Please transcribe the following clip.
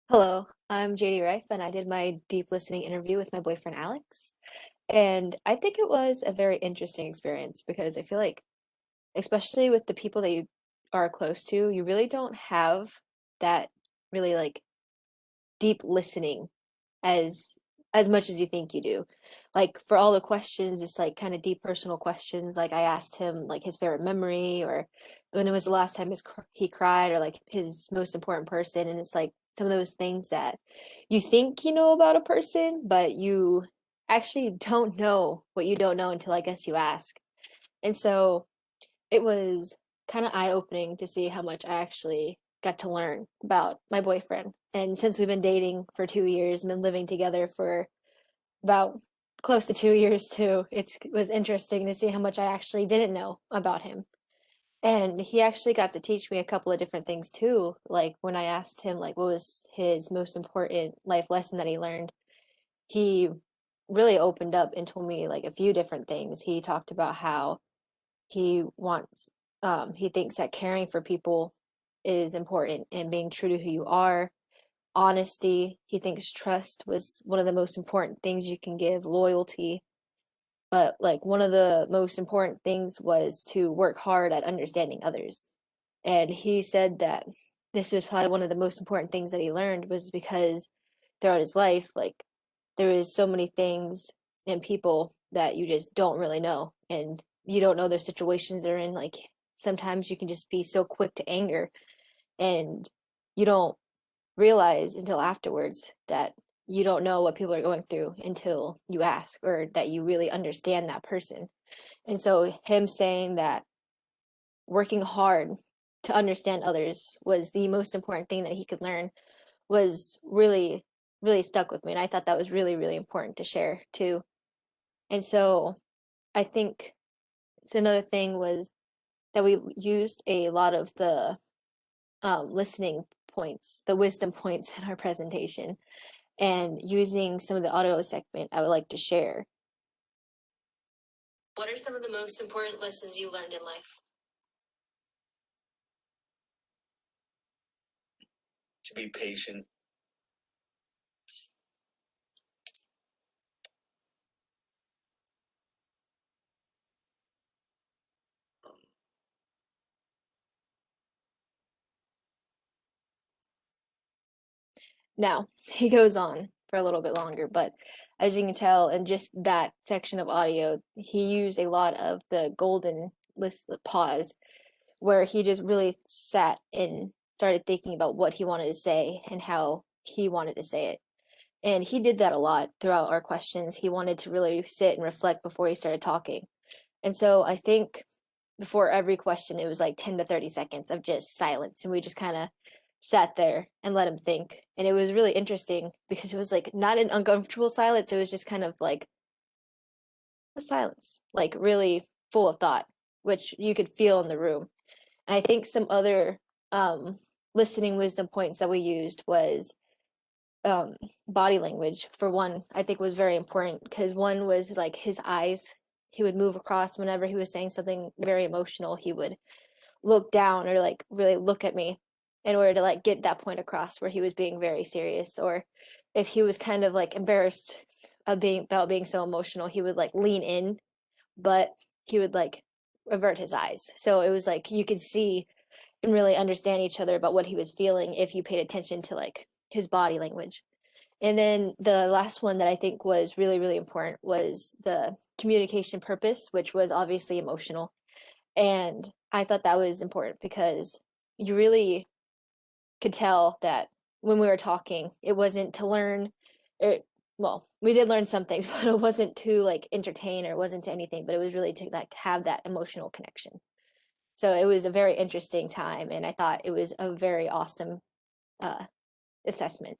Hello, I'm JD Rife, and I did my deep listening interview with my boyfriend Alex. And I think it was a very interesting experience because I feel like, especially with the people that you are close to, you really don't have that really like deep listening as as much as you think you do. Like for all the questions, it's like kind of deep personal questions. Like I asked him like his favorite memory or when it was the last time he cried or like his most important person. And it's like some of those things that you think you know about a person, but you actually don't know what you don't know until I guess you ask. And so it was kind of eye-opening to see how much I actually got to learn about my boyfriend. And since we've been dating for 2 years and been living together for about close to 2 years too, it was interesting to see how much I actually didn't know about him. And he actually got to teach me a couple of different things too. Like when I asked him like what was his most important life lesson that he learned, he really opened up and told me like a few different things. He talked about how he wants he thinks that caring for people is important and being true to who you are. Honesty, he thinks trust was one of the most important things you can give, loyalty. But like one of the most important things was to work hard at understanding others. And he said that this was probably one of the most important things that he learned was because throughout his life, like there is so many things and people that you just don't really know and you don't know their situations they're in. Like sometimes you can just be so quick to anger and you don't realize until afterwards that you don't know what people are going through until you ask or that you really understand that person. And so him saying that working hard to understand others was the most important thing that he could learn was really stuck with me. And I thought that was really important to share too. And so I think so another thing was that we used a lot of the listening points, the wisdom points in our presentation, and using some of the audio segment I would like to share. What are some of the most important lessons you learned in life? To be patient. Um, Now, he goes on for a little bit longer, but as you can tell in just that section of audio, he used a lot of the golden list pause where he just really sat and started thinking about what he wanted to say and how he wanted to say it. And he did that a lot throughout our questions. He wanted to really sit and reflect before he started talking. And so I think before every question, it was like 10 to 30 seconds of just silence. And we just kind of sat there and let him think. And it was really interesting because it was like not an uncomfortable silence. It was just kind of like a silence, like really full of thought, which you could feel in the room. And I think some other listening wisdom points that we used was um, body language. For one, I think was very important because one was like his eyes. He would move across whenever he was saying something very emotional. He would look down or like really look at me in order to like get that point across where he was being very serious. Or if he was kind of like embarrassed of being about being so emotional, he would like lean in, but he would like avert his eyes. So it was like you could see and really understand each other about what he was feeling if you paid attention to like his body language. And then the last one that I think was really important was the communication purpose, which was obviously emotional. And I thought that was important because you really could tell that when we were talking, it wasn't to learn it well, we did learn some things, but it wasn't to like entertain or it wasn't to anything, but it was really to like have that emotional connection. So it was a very interesting time, and I thought it was a very awesome uh, assessment.